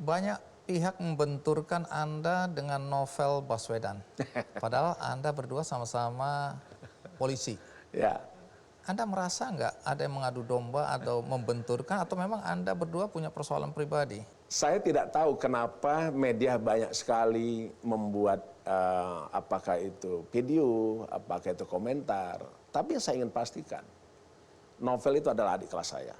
banyak pihak membenturkan Anda dengan Novel Baswedan. Padahal Anda berdua sama-sama polisi. Ya, Anda merasa nggak ada yang mengadu domba atau membenturkan, atau memang Anda berdua punya persoalan pribadi? saya tidak tahu kenapa media banyak sekali membuat apakah itu video, apakah itu komentar. Tapi yang saya ingin pastikan, Novel itu adalah adik kelas saya.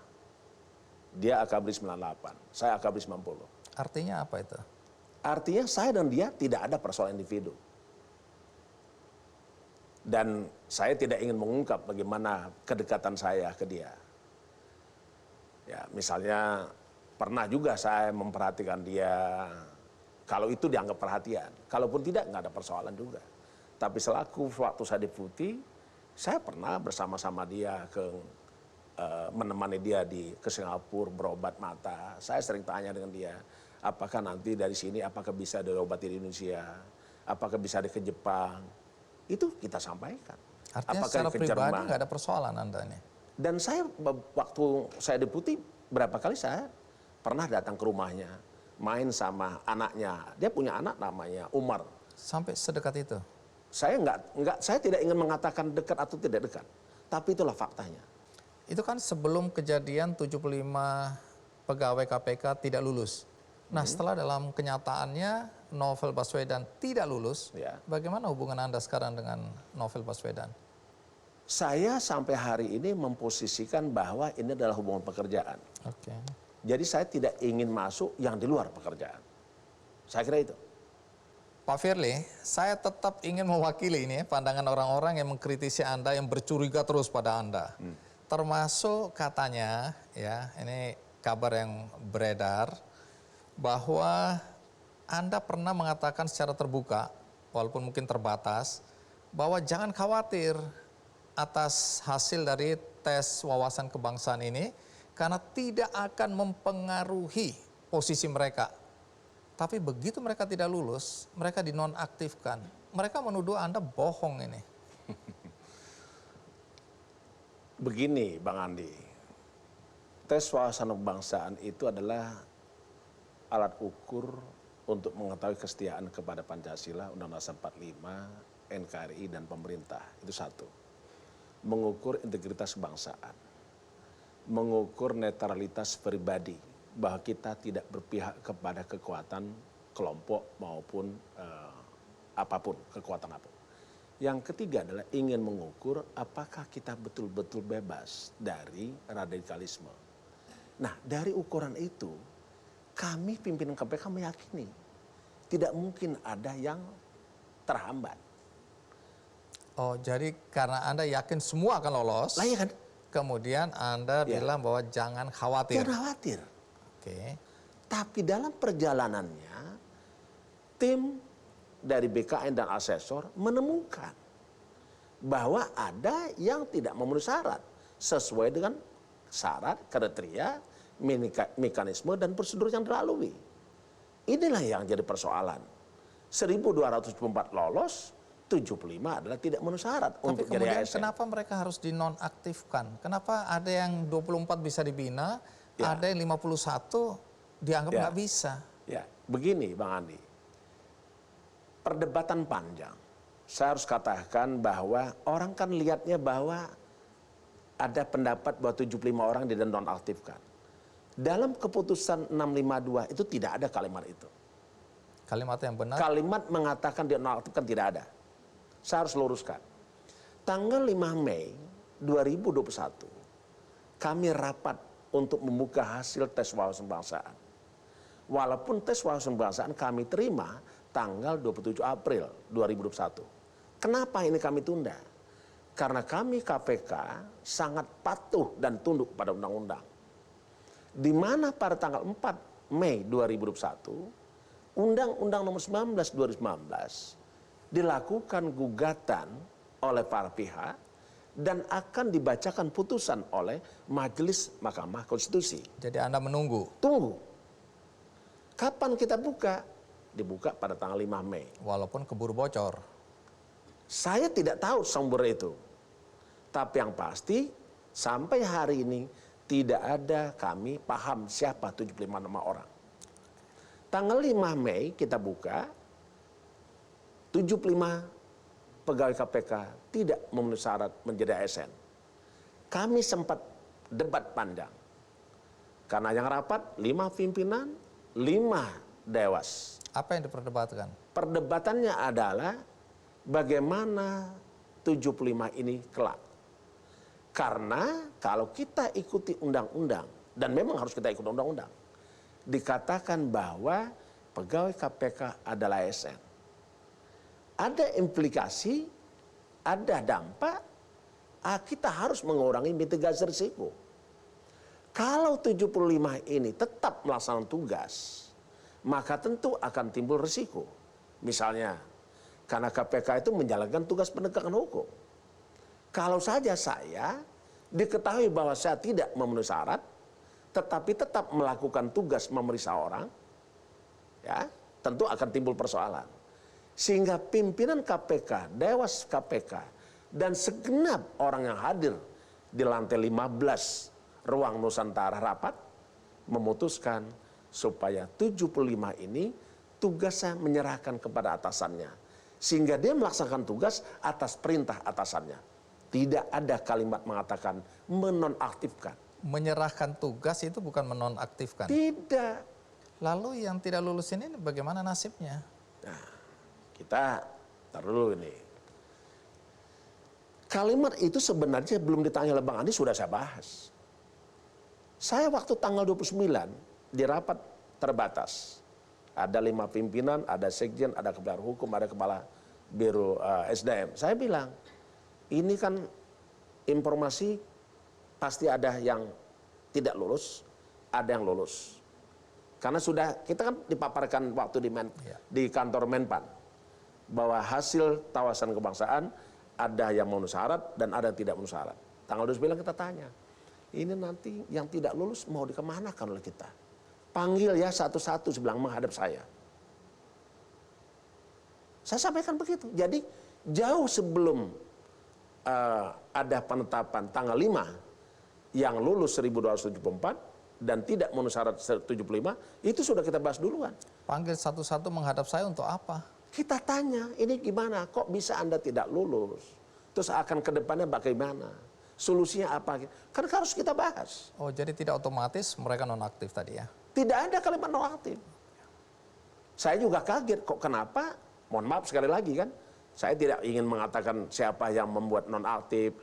Dia AKABRI 98, saya AKABRI 90. Artinya apa itu? Artinya saya dan dia tidak ada persoalan individu. Dan saya tidak ingin mengungkap bagaimana kedekatan saya ke dia. Ya, misalnya pernah juga saya memperhatikan dia, kalau itu dianggap perhatian. Kalaupun tidak, nggak ada persoalan juga. Tapi selaku waktu saya di Putih, saya pernah bersama-sama dia menemani dia ke Singapura berobat mata. Saya sering tanya dengan dia, apakah nanti dari sini, apakah bisa diobati di Indonesia, apakah bisa ke Jepang. Itu kita sampaikan. Artinya apakah secara ke pribadi Jerman. nggak ada persoalan Anda ini? Dan saya waktu saya di Putih, berapa kali saya pernah datang ke rumahnya, main sama anaknya. Dia punya anak namanya Umar. Sampai sedekat itu? Saya tidak ingin mengatakan dekat atau tidak dekat. Tapi itulah faktanya. Itu kan sebelum kejadian 75 pegawai KPK tidak lulus. Nah, setelah dalam kenyataannya Novel Baswedan tidak lulus, Ya. bagaimana hubungan Anda sekarang dengan Novel Baswedan? Saya sampai hari ini memposisikan bahwa ini adalah hubungan pekerjaan. Oke. Jadi saya tidak ingin masuk yang di luar pekerjaan. Saya kira itu. Pak Firly, saya tetap ingin mewakili ini pandangan orang-orang yang mengkritisi Anda, yang bercuriga terus pada Anda. Termasuk katanya, ya ini kabar yang beredar, bahwa Anda pernah mengatakan secara terbuka, walaupun mungkin terbatas, bahwa jangan khawatir atas hasil dari tes wawasan kebangsaan ini, karena tidak akan mempengaruhi posisi mereka. Tapi begitu mereka tidak lulus, mereka dinonaktifkan. Mereka menuduh Anda bohong ini. Begini Bang Andi, tes wawasan kebangsaan itu adalah alat ukur untuk mengetahui kesetiaan kepada Pancasila, Undang-Undang Dasar 45, NKRI, dan pemerintah. Itu satu. Mengukur integritas kebangsaan. Mengukur netralitas pribadi, bahwa kita tidak berpihak kepada kekuatan kelompok maupun apapun, kekuatan apapun. Yang ketiga adalah ingin mengukur apakah kita betul-betul bebas dari radikalisme. Nah, dari ukuran itu, kami pimpinan KPK meyakini tidak mungkin ada yang terhambat. Oh, jadi karena Anda yakin semua akan lolos, Lah ya kan? kemudian Anda bilang bahwa jangan khawatir. Jangan khawatir. Oke. Tapi dalam perjalanannya, tim dari BKN dan asesor menemukan bahwa ada yang tidak memenuhi syarat sesuai dengan syarat, kriteria, mekanisme, dan prosedur yang dilalui. Inilah yang jadi persoalan. 1.204 lolos, 75 adalah tidak memenuhi syarat Tapi untuk jadi kemudian ASN. kenapa mereka harus dinonaktifkan? Kenapa ada yang 24 bisa dibina, Ya. ada yang 51 dianggap Ya. nggak bisa? Ya, begini Bang Andi. Perdebatan panjang. Saya harus katakan bahwa orang kan lihatnya bahwa ada pendapat bahwa 75 orang dinonaktifkan. Dalam keputusan 652 itu tidak ada kalimat itu. Kalimat yang benar. Kalimat mengatakan dinonaktifkan tidak ada. Saya harus luruskan. Tanggal 5 Mei 2021, kami rapat untuk membuka hasil tes wawasan kebangsaan. Walaupun tes wawasan kebangsaan kami terima tanggal 27 April 2021. Kenapa ini kami tunda? Karena kami KPK sangat patuh dan tunduk pada undang-undang. Di mana pada tanggal 4 Mei 2021, Undang-Undang Nomor 19 2019 dilakukan gugatan oleh para pihak dan akan dibacakan putusan oleh Majelis Mahkamah Konstitusi. Jadi Anda menunggu. Tunggu. Kapan kita buka? Dibuka pada tanggal 5 Mei. Walaupun keburu bocor. Saya tidak tahu sumber itu. Tapi yang pasti sampai hari ini tidak ada kami paham siapa 75 nama orang. Tanggal 5 Mei kita buka, 75 pegawai KPK tidak memenuhi syarat menjadi ASN. Kami sempat debat panjang. Karena yang rapat 5 pimpinan, 5 dewas. Apa yang diperdebatkan? Perdebatannya adalah bagaimana 75 ini kelak. Karena kalau kita ikuti undang-undang, dan memang harus kita ikut undang-undang, dikatakan bahwa pegawai KPK adalah ASN. Ada implikasi, ada dampak, kita harus mengurangi mitigasi risiko. Kalau 75 ini tetap melaksanakan tugas, maka tentu akan timbul risiko. Misalnya, karena KPK itu menjalankan tugas penegakan hukum. Kalau saja saya diketahui bahwa saya tidak memenuhi syarat, tetapi tetap melakukan tugas memeriksa orang, ya, tentu akan timbul persoalan. Sehingga pimpinan KPK, Dewas KPK, dan segenap orang yang hadir di lantai 15 ruang Nusantara rapat, memutuskan supaya 75 ini tugasnya menyerahkan kepada atasannya. Sehingga dia melaksanakan tugas atas perintah atasannya. Tidak ada kalimat mengatakan menonaktifkan. Menyerahkan tugas itu bukan menonaktifkan. Tidak. Lalu yang tidak lulus ini bagaimana nasibnya? Nah, kita taruh dulu ini. Kalimat itu sebenarnya belum ditanya oleh Bang Andi, sudah saya bahas. Saya waktu tanggal 29 di rapat terbatas. Ada 5 pimpinan, ada sekjen, ada kepala hukum, ada kepala biro SDM. Saya bilang, ini kan informasi pasti ada yang tidak lulus, ada yang lulus. Karena sudah, kita kan dipaparkan waktu di kantor Menpan, bahwa hasil tawasan kebangsaan ada yang memenuhi syarat dan ada yang tidak memenuhi syarat. Tanggal 29 kita tanya, ini nanti yang tidak lulus mau dikemanakan oleh kita? Panggil ya satu-satu sebelah menghadap saya. Saya sampaikan begitu. Jadi jauh sebelum ada penetapan tanggal 5 yang lulus 1274 dan tidak memenuhi syarat 75, itu sudah kita bahas duluan. Panggil satu-satu menghadap saya untuk apa? Kita tanya, ini gimana? Kok bisa Anda tidak lulus? Terus akan ke depannya bagaimana? Solusinya apa? Kan harus kita bahas. Oh, jadi tidak otomatis mereka nonaktif tadi ya? Tidak ada kalimat nonaktif. Saya juga kaget, kok kenapa? Mohon maaf sekali lagi kan, saya tidak ingin mengatakan siapa yang membuat nonaktif,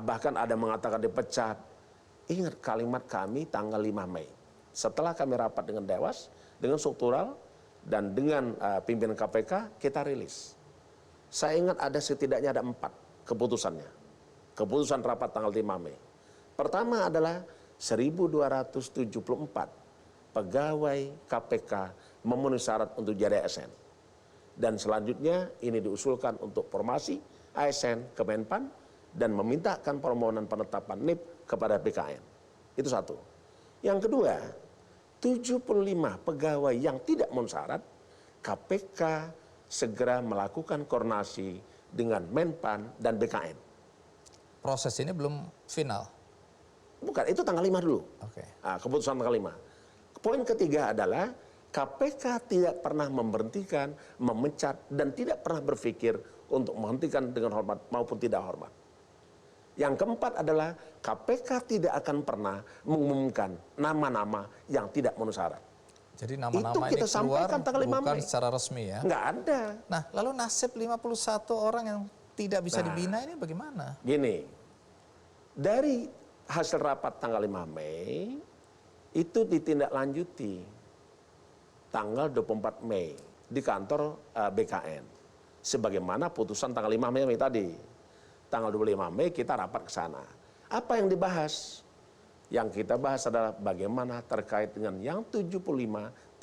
bahkan ada mengatakan dipecat. Ingat kalimat kami tanggal 5 Mei. Setelah kami rapat dengan Dewas, dengan struktural, dan dengan pimpinan KPK, kita rilis. Saya ingat ada setidaknya ada 4 keputusannya. Keputusan rapat tanggal 5 Mei. Pertama adalah 1274 pegawai KPK memenuhi syarat untuk jadi ASN. Dan selanjutnya ini diusulkan untuk formasi ASN ke Menpan dan memintakan permohonan penetapan NIP kepada BKN. Itu satu. Yang kedua, 75 pegawai yang tidak memenuhi syarat, KPK segera melakukan koordinasi dengan Menpan dan BKN. Proses ini belum final? Bukan, itu tanggal 5 dulu. Oke. Nah, keputusan tanggal 5. Poin ketiga adalah KPK tidak pernah memberhentikan, memecat, dan tidak pernah berpikir untuk menghentikan dengan hormat maupun tidak hormat. Yang keempat adalah KPK tidak akan pernah mengumumkan nama-nama yang tidak memenuhi syarat. Jadi nama-nama Itu ini kita keluar sampaikan tanggal 5 bukan Mei. secara resmi ya? Nggak ada. Nah, lalu nasib 51 orang yang tidak bisa dibina ini bagaimana? Gini, dari hasil rapat tanggal 5 Mei, itu ditindaklanjuti tanggal 24 Mei di kantor BKN. Sebagaimana putusan tanggal 5 Mei tadi. Tanggal 25 Mei kita rapat ke sana. Apa yang dibahas? Yang kita bahas adalah bagaimana terkait dengan yang 75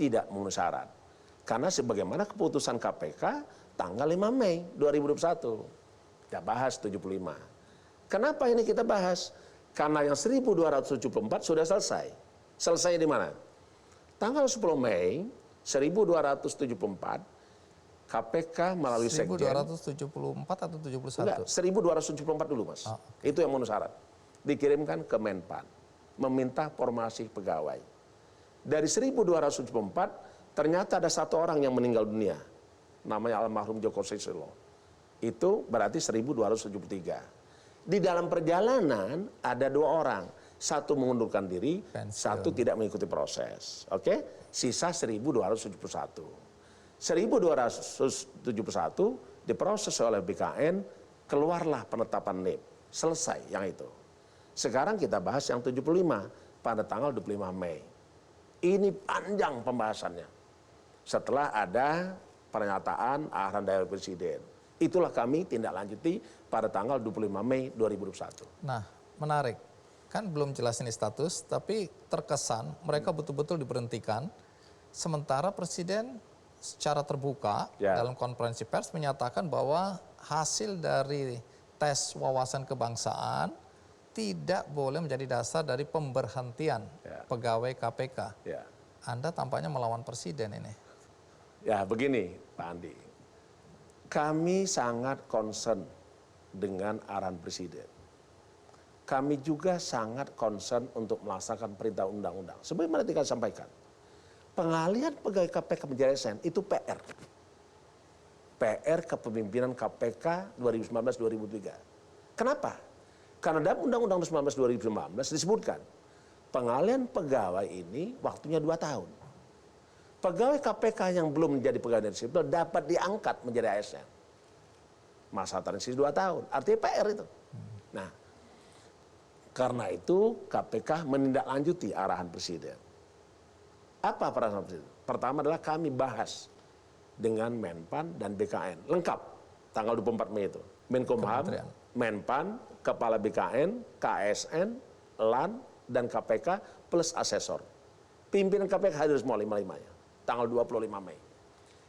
tidak memenuhi syarat. Karena sebagaimana keputusan KPK tanggal 5 Mei 2021. Kita bahas 75. Kenapa ini kita bahas? Karena yang 1274 sudah selesai. Selesai di mana? Tanggal 10 Mei 1274 KPK melalui sekjen. 1274 atau 71? Enggak, 1274 dulu Mas. Oh. Itu yang memenuhi syarat. Dikirimkan ke Menpan. Meminta formasi pegawai. Dari 1274 ternyata ada satu orang yang meninggal dunia, namanya almarhum Joko Susilo. Itu berarti 1273. Di dalam perjalanan ada 2 orang, satu mengundurkan diri, satu tidak mengikuti proses. Oke, sisa 1271. 1271 diproses oleh BKN, keluarlah penetapan NIP. Selesai yang itu. Sekarang kita bahas yang 75 pada tanggal 25 Mei. Ini panjang pembahasannya. Setelah ada pernyataan arahan dari Presiden. Itulah kami tindak lanjuti pada tanggal 25 Mei 2021. Nah, menarik. Kan belum jelas ini status, tapi terkesan mereka betul-betul diberhentikan. Sementara Presiden secara terbuka dalam konferensi pers menyatakan bahwa hasil dari tes wawasan kebangsaan tidak boleh menjadi dasar dari pemberhentian pegawai KPK. Anda tampaknya melawan Presiden ini. Ya begini Pak Andi, kami sangat concern dengan arahan Presiden. Kami juga sangat concern untuk melaksanakan perintah undang-undang. Sebagaimana tadi saya sampaikan, pengalihan pegawai KPK menjadi ASN itu PR. PR kepemimpinan KPK 2019-2003. Kenapa? Karena dalam Undang-Undang 19 2019 disebutkan pengalihan pegawai ini waktunya 2 tahun. Pegawai KPK yang belum menjadi pegawai negeri sipil dapat diangkat menjadi ASN. Masa transisi 2 tahun, artinya PR itu. Nah, karena itu KPK menindaklanjuti arahan Presiden. Apa arahan Presiden? Pertama adalah kami bahas dengan Menpan dan BKN. Lengkap tanggal 24 Mei itu. Menkumham, Menpan, Kepala BKN, KSN, LAN, dan KPK plus asesor. Pimpinan KPK hadir semua 5-5-nya. Tanggal 25 Mei.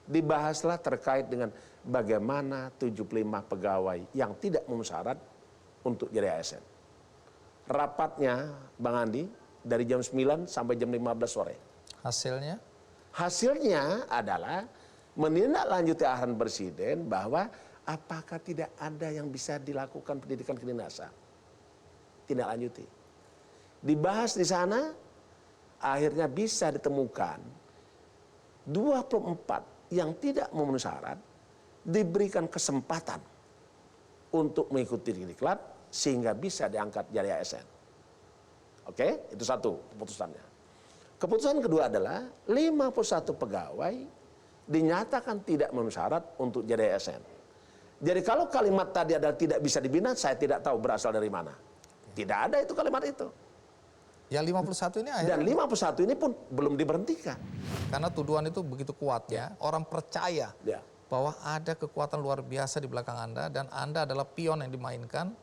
Dibahaslah terkait dengan bagaimana 75 pegawai yang tidak memenuhi syarat untuk jadi ASN. Rapatnya, Bang Andi, dari jam 9 sampai jam 15 sore. Hasilnya? Hasilnya adalah menindaklanjuti arahan Presiden bahwa apakah tidak ada yang bisa dilakukan pendidikan kedinasan. Tindak lanjuti. Dibahas di sana, akhirnya bisa ditemukan 24 yang tidak memenuhi syarat diberikan kesempatan untuk mengikuti diklat sehingga bisa diangkat jadi ASN. Oke, itu satu keputusannya. Keputusan kedua adalah 51 pegawai dinyatakan tidak memenuhi syarat untuk jadi ASN. Jadi kalau kalimat tadi adalah tidak bisa dibina, saya tidak tahu berasal dari mana. Tidak ada itu kalimat itu. Yang 51 ini akhirnya. Dan 51 ini pun belum diberhentikan. Karena tuduhan itu begitu kuat ya. Orang percaya bahwa ada kekuatan luar biasa di belakang Anda dan Anda adalah pion yang dimainkan.